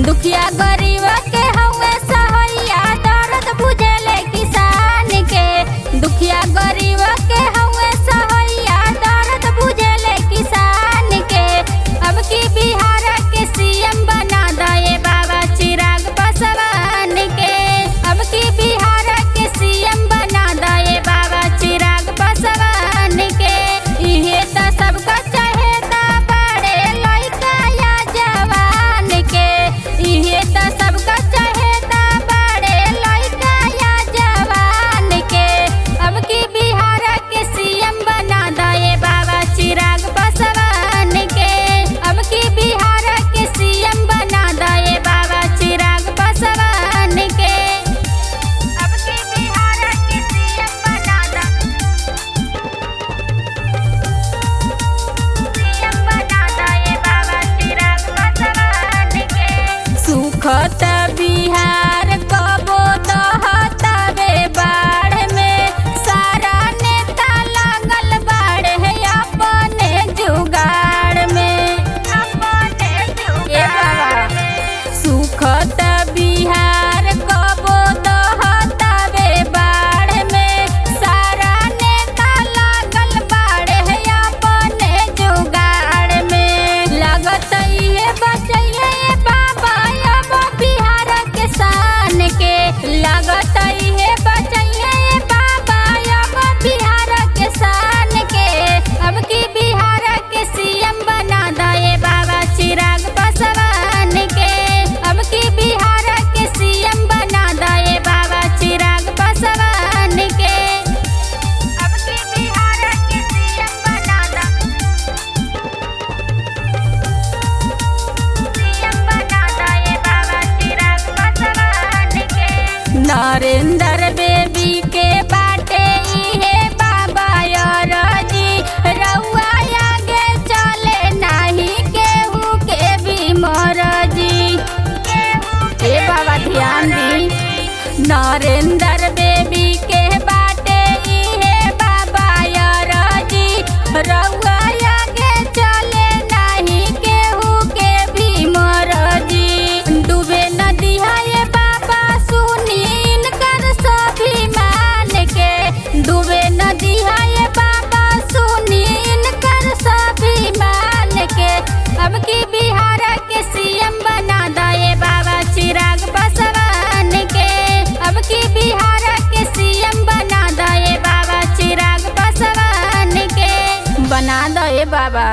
दुखिया गरीब के हवे सहैया दर्द बुझेले किसान के। दुखिया गरीब के हवे सहैया दर्द बुझेले किसान के। अब की बिहार के सीएम बना दे बाबा चिराग पासवान के। अब की बिहार के सीएम बना दे बाबा चिराग पासवान के। इहे त सबका चाहेता बड़े लइका या जवान के। इहे त सबका चाहेता बड़े लइका या जवान के। अब की बिहार के सीएम बना दे बाबा चिराग पासवान के। अब की बिहार के सीएम बना दे बाबा चिराग पासवान के। अब की बिहार के सीएम बना दे बाबा चिराग पासवान के। सुखत बिहार कबो दहतावे बाढ़ में। सारा नेता लागल बाढ़ है अपने जुगाड़ में। ए बाबा सुखत बिहार कबो दहतावे बाढ़ में। सारा नेता लागल बाढ़ है अपने जुगाड़ में। लागत इहे बचैये बाबा अब बिहार के शान के। लागत इहे बचैये बाबा अब बिहार के शान के। अब की बिहार के सीएम बना दे बाबा चिराग पासवान के। अब की बिहार के सीएम बना दे बाबा चिराग पासवान के। अब की बिहार के सीएम बना दे बाबा चिराग पासवान के। नरेंद्र बेबी के बाटे इहे बाबा जी। रउआ आगे चले नाही केहू के भी मरजी। ए बाबा ध्यान दी। नरेंद्र बेबी के बाटे इहे बाबा जी। रउआ आगे चले नाही केहू के भी मरजी। डूबे नदी है बाबा सुनी इनकर स्वाभिमान के। डूबे नदी है बाबा सुनी इनकर स्वाभिमान के। अब की बिहार के सीएम बना दे बाबा चिराग पासवान के। अब की बिहार के सीएम बना दे बाबा चिराग पासवान के। बना दे बाबा।